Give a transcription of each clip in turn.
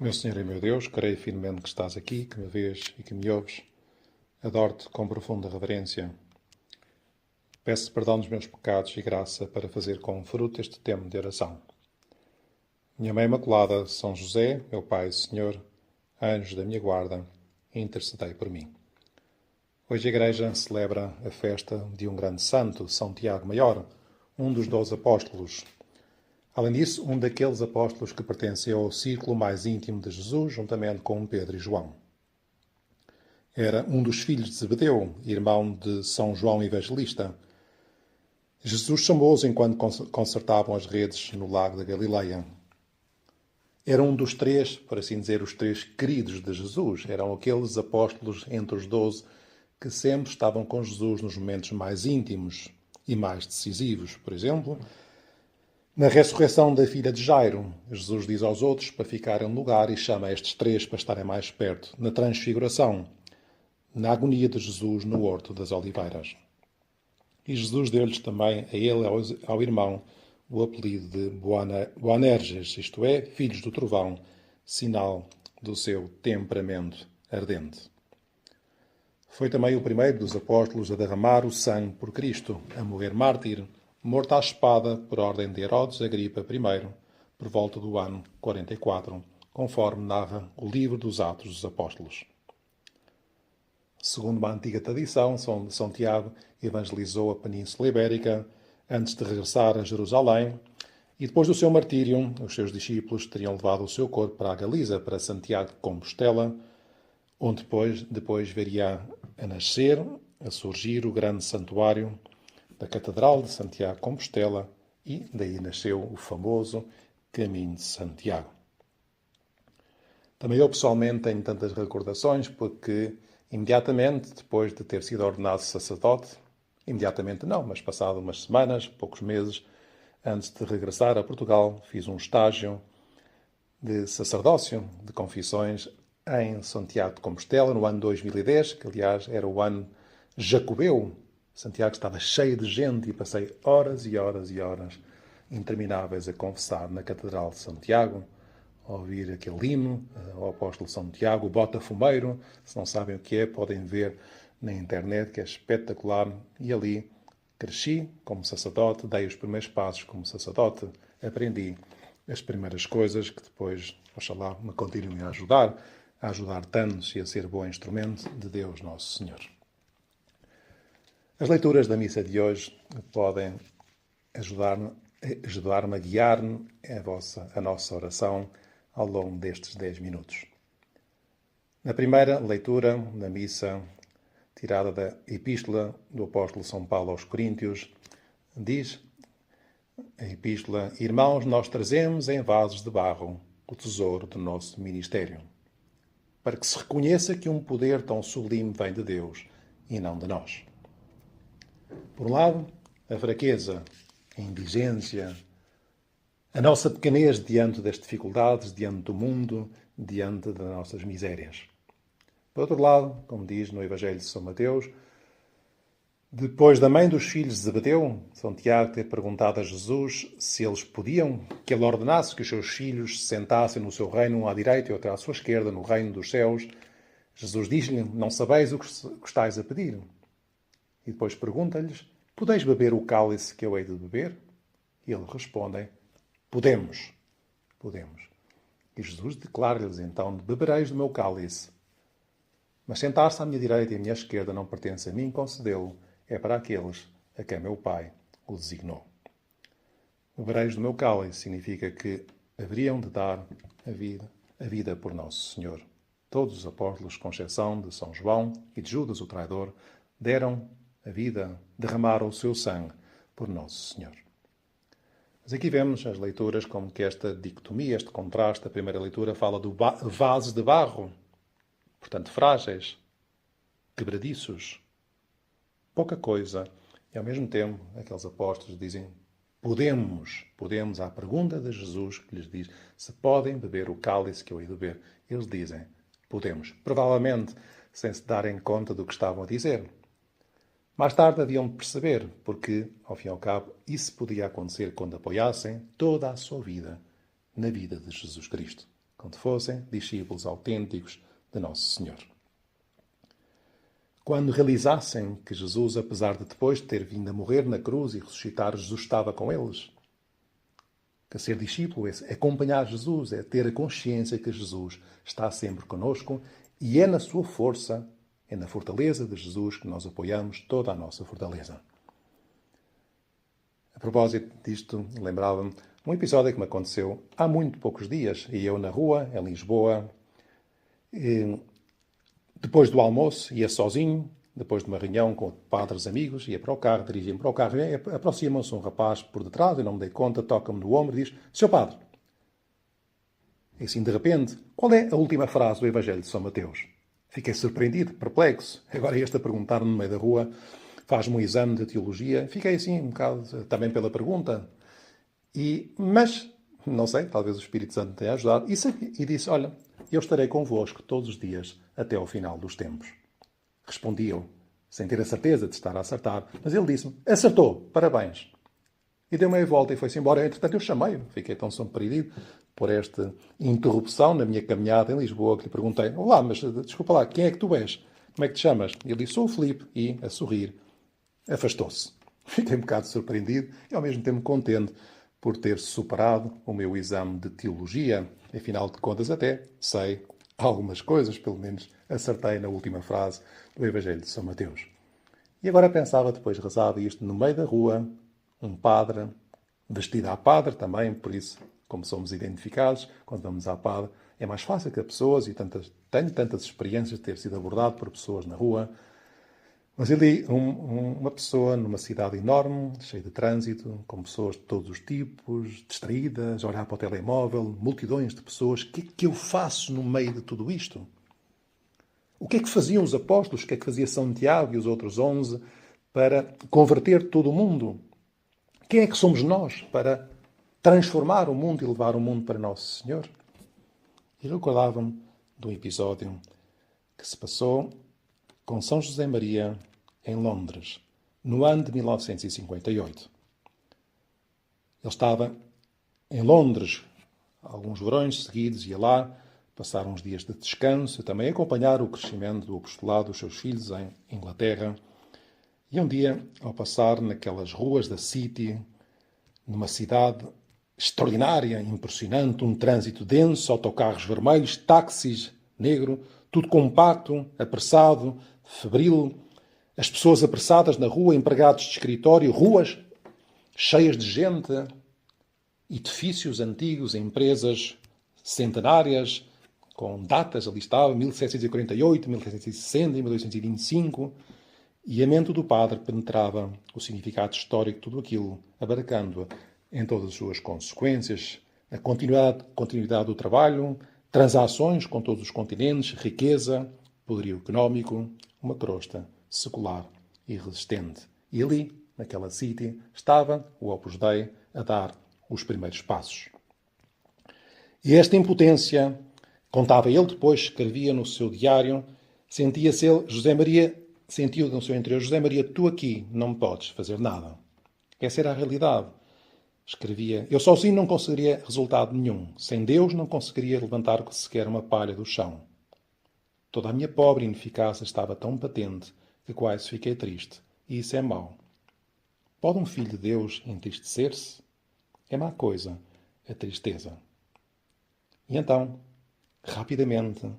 Meu Senhor e meu Deus, creio firmemente que estás aqui, que me vês e que me ouves. Adoro-te com profunda reverência. Peço perdão dos meus pecados e graça para fazer com fruto este tempo de oração. Minha Mãe Imaculada, São José, meu Pai e Senhor, anjos da minha guarda, intercedei por mim. Hoje a Igreja celebra a festa de um grande santo, São Tiago Maior, um dos 12 apóstolos. Além disso, um daqueles apóstolos que pertenceu ao círculo mais íntimo de Jesus, juntamente com Pedro e João. Era um dos filhos de Zebedeu, irmão de São João Evangelista. Jesus chamou-os enquanto consertavam as redes no lago da Galileia. Era um dos três, por assim dizer, os três queridos de Jesus. Eram aqueles apóstolos entre os 12 que sempre estavam com Jesus nos momentos mais íntimos e mais decisivos. Por exemplo, na ressurreição da filha de Jairo, Jesus diz aos outros para ficarem no lugar e chama estes três para estarem mais perto. Na transfiguração, na agonia de Jesus no Horto das Oliveiras. E Jesus deu-lhes também, a ele e ao irmão, o apelido de Boanerges, isto é, filhos do trovão, sinal do seu temperamento ardente. Foi também o primeiro dos apóstolos a derramar o sangue por Cristo, a morrer mártir, morto à espada por ordem de Herodes Agripa I, por volta do ano 44, conforme narra o livro dos Atos dos Apóstolos. Segundo uma antiga tradição, São Tiago evangelizou a Península Ibérica antes de regressar a Jerusalém e depois do seu martírio, os seus discípulos teriam levado o seu corpo para a Galiza, para Santiago de Compostela, onde depois veria a nascer, a surgir o grande santuário da Catedral de Santiago de Compostela e daí nasceu o famoso Caminho de Santiago. Também eu pessoalmente tenho tantas recordações porque imediatamente depois de ter sido ordenado sacerdote, imediatamente não, mas passado umas semanas, poucos meses, antes de regressar a Portugal, fiz um estágio de sacerdócio, de confissões, em Santiago de Compostela, no ano 2010, que aliás era o ano jacobeu. Santiago estava cheio de gente e passei horas e horas e horas intermináveis a confessar na Catedral de Santiago, a ouvir aquele hino ao apóstolo São Tiago, o Botafumeiro. Se não sabem o que é, podem ver na internet, que é espetacular. E ali cresci como sacerdote, dei os primeiros passos como sacerdote, aprendi as primeiras coisas que depois, oxalá, me continuem a ajudar tantos e a ser bom instrumento de Deus Nosso Senhor. As leituras da missa de hoje podem ajudar-me a guiar-me a nossa oração ao longo destes 10 minutos. Na primeira leitura da missa, tirada da Epístola do Apóstolo São Paulo aos Coríntios, diz a Epístola: Irmãos, nós trazemos em vasos de barro o tesouro do nosso ministério, para que se reconheça que um poder tão sublime vem de Deus e não de nós. Por um lado, a fraqueza, a indigência, a nossa pequenez diante das dificuldades, diante do mundo, diante das nossas misérias. Por outro lado, como diz no Evangelho de São Mateus, depois da mãe dos filhos de Zebedeu, São Tiago ter perguntado a Jesus se eles podiam, que ele ordenasse que os seus filhos se sentassem no seu reino, um à direita e outro à sua esquerda, no reino dos céus, Jesus diz-lhe: não sabeis o que estáis a pedir. E depois pergunta-lhes: podeis beber o cálice que eu hei de beber? E eles respondem: podemos. E Jesus declara-lhes então: bebereis do meu cálice. Mas sentar-se à minha direita e à minha esquerda não pertence a mim concedê-lo, é para aqueles a quem meu Pai o designou. Bebereis do meu cálice significa que haveriam de dar a vida por Nosso Senhor. Todos os apóstolos, com exceção de São João e de Judas, o traidor, deram a vida, derramaram o seu sangue por Nosso Senhor. Mas aqui vemos as leituras como que esta dicotomia, este contraste. A primeira leitura fala do vasos de barro, portanto frágeis, quebradiços, pouca coisa. E ao mesmo tempo, aqueles apóstolos dizem: podemos, à pergunta de Jesus, que lhes diz se podem beber o cálice que eu hei de beber. Eles dizem: podemos. Provavelmente sem se darem conta do que estavam a dizer. Mais tarde haviam de perceber, porque, ao fim e ao cabo, isso podia acontecer quando apoiassem toda a sua vida na vida de Jesus Cristo. quando fossem discípulos autênticos de Nosso Senhor. Quando realizassem que Jesus, apesar de depois de ter vindo a morrer na cruz e ressuscitar, Jesus estava com eles. Que ser discípulo é acompanhar Jesus, é ter a consciência que Jesus está sempre conosco e é na sua força, é na fortaleza de Jesus que nós apoiamos toda a nossa fortaleza. A propósito disto, lembrava-me um episódio que me aconteceu há muito poucos dias. E eu na rua, em Lisboa, depois do almoço, ia sozinho, depois de uma reunião com padres amigos, ia para o carro, dirigia-me para o carro, e aproxima-se um rapaz por detrás, eu não me dei conta, toca-me no ombro e diz: Senhor Padre. E assim, de repente, qual é a última frase do Evangelho de São Mateus? Fiquei surpreendido, perplexo. Agora este a perguntar-me no meio da rua, faz-me um exame de teologia. Fiquei assim, um bocado também pela pergunta. Mas, não sei, talvez o Espírito Santo me tenha ajudado. E disse: olha, eu estarei convosco todos os dias até ao final dos tempos. Respondi eu, sem ter a certeza de estar a acertar. Mas ele disse-me: acertou, parabéns. E deu meia volta e foi-se embora. Entretanto, eu chamei-o. Fiquei tão surpreendido por esta interrupção na minha caminhada em Lisboa que lhe perguntei: olá, mas desculpa lá, quem é que tu és? Como é que te chamas? E ele disse: sou o Filipe. E, a sorrir, afastou-se. Fiquei um bocado surpreendido e, ao mesmo tempo, contente por ter superado o meu exame de teologia. Afinal de contas, até sei algumas coisas, pelo menos acertei na última frase do Evangelho de São Mateus. E agora pensava, depois rezado isto, no meio da rua, um padre, vestido a padre também, por isso, como somos identificados, quando vamos à padre, é mais fácil que as pessoas, e tenho tantas experiências de ter sido abordado por pessoas na rua. Mas ali, uma pessoa numa cidade enorme, cheia de trânsito, com pessoas de todos os tipos, distraídas, a olhar para o telemóvel, multidões de pessoas. O que é que eu faço no meio de tudo isto? O que é que faziam os apóstolos? O que é que fazia São Tiago e os outros 11 para converter todo o mundo? Quem é que somos nós para transformar o mundo e levar o mundo para Nosso Senhor? E recordava-me de um episódio que se passou com São José Maria em Londres, no ano de 1958. Ele estava em Londres, alguns verões seguidos, ia lá passar uns dias de descanso, também acompanhar o crescimento do apostolado dos seus filhos em Inglaterra. E um dia, ao passar naquelas ruas da City, numa cidade extraordinária, impressionante, um trânsito denso, autocarros vermelhos, táxis negro, tudo compacto, apressado, febril, as pessoas apressadas na rua, empregados de escritório, ruas cheias de gente, edifícios antigos, empresas centenárias, com datas, ali estava, 1748, 1760, 1825, e a mente do padre penetrava o significado histórico de tudo aquilo, abarcando-a em todas as suas consequências, a continuidade do trabalho, transações com todos os continentes, riqueza, poderio económico, uma crosta secular e resistente. E ali, naquela City, estava o Opus Dei a dar os primeiros passos. E esta impotência, contava ele depois, escrevia no seu diário, sentia-se ele, José Maria, sentiu no seu interior: José Maria, tu aqui não podes fazer nada. Essa era a realidade. Escrevia: eu sozinho não conseguiria resultado nenhum. Sem Deus não conseguiria levantar sequer uma palha do chão. Toda a minha pobre ineficácia estava tão patente que quase fiquei triste. E isso é mau. Pode um filho de Deus entristecer-se? É má coisa a tristeza. E então, rapidamente,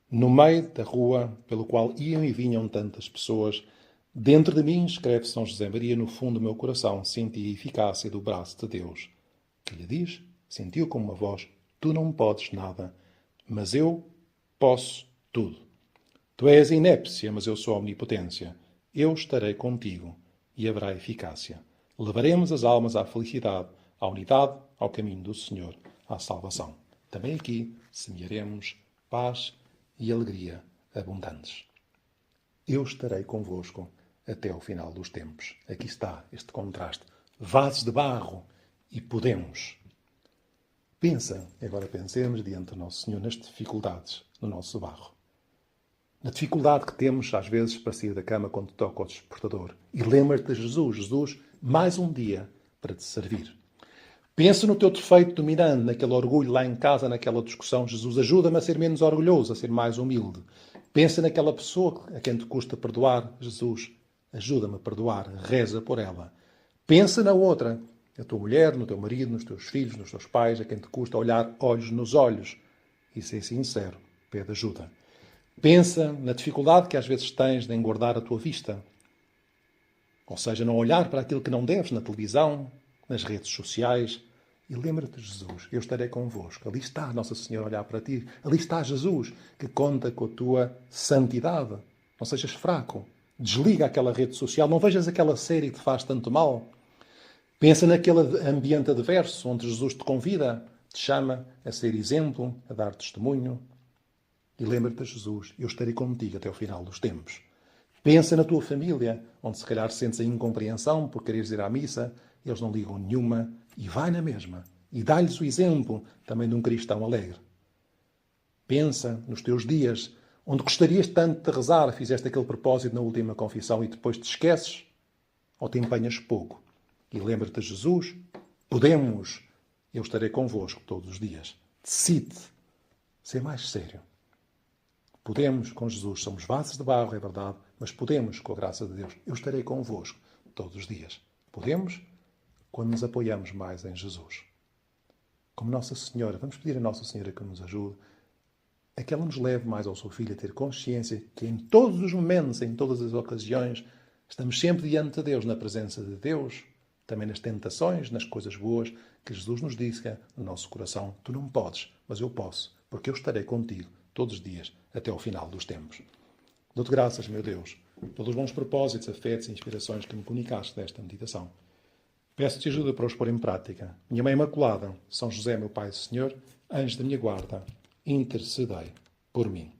no meio da rua pelo qual iam e vinham tantas pessoas, dentro de mim, escreve São José Maria, no fundo do meu coração, senti a eficácia do braço de Deus, que lhe diz, sentiu como uma voz: tu não podes nada, mas eu posso tudo. Tu és a inépcia, mas eu sou a omnipotência. Eu estarei contigo e haverá eficácia. Levaremos as almas à felicidade, à unidade, ao caminho do Senhor, à salvação. Também aqui semearemos paz e alegria abundantes. Eu estarei convosco até ao final dos tempos. Aqui está este contraste. Vasos de barro e podemos. Agora pensemos diante do Nosso Senhor nas dificuldades do nosso barro. Na dificuldade que temos, às vezes, para sair da cama quando toca o despertador. E lembra-te de Jesus. Jesus, mais um dia para te servir. Pensa no teu defeito dominante, naquele orgulho lá em casa, naquela discussão. Jesus, ajuda-me a ser menos orgulhoso, a ser mais humilde. Pensa naquela pessoa a quem te custa perdoar. Jesus, ajuda-me a perdoar. Reza por ela. Pensa na outra, na tua mulher, no teu marido, nos teus filhos, nos teus pais, a quem te custa olhar olhos nos olhos. E ser sincero, pede ajuda. Pensa na dificuldade que às vezes tens de engordar a tua vista. Ou seja, não olhar para aquilo que não deves na televisão, nas redes sociais. E lembra-te de Jesus, eu estarei convosco. Ali está Nossa Senhora a olhar para ti. Ali está Jesus, que conta com a tua santidade. Não sejas fraco. Desliga aquela rede social. Não vejas aquela série que te faz tanto mal. Pensa naquele ambiente adverso, onde Jesus te convida, te chama a ser exemplo, a dar testemunho. E lembra-te de Jesus, eu estarei contigo até o final dos tempos. Pensa na tua família, onde se calhar sentes a incompreensão por quereres ir à missa, eles não ligam nenhuma, e vai na mesma. E dá-lhes o exemplo também de um cristão alegre. Pensa nos teus dias, onde gostarias tanto de rezar, fizeste aquele propósito na última confissão e depois te esqueces, ou te empenhas pouco. E lembra-te de Jesus, podemos, eu estarei convosco todos os dias. Decide ser mais sério. Podemos, com Jesus, somos vasos de barro, é verdade, mas podemos, com a graça de Deus, eu estarei convosco todos os dias. Podemos, quando nos apoiamos mais em Jesus. Como Nossa Senhora, vamos pedir a Nossa Senhora que nos ajude, a que ela nos leve mais ao seu Filho a ter consciência que em todos os momentos, em todas as ocasiões, estamos sempre diante de Deus, na presença de Deus, também nas tentações, nas coisas boas, que Jesus nos diga no nosso coração, tu não podes, mas eu posso, porque eu estarei contigo todos os dias, até ao final dos tempos. Dou-te graças, meu Deus, pelos bons propósitos, afetos e inspirações que me comunicaste desta meditação. Peço-te ajuda para os pôr em prática. Minha Mãe Imaculada, São José, meu Pai e Senhor, anjo da minha guarda, intercedei por mim.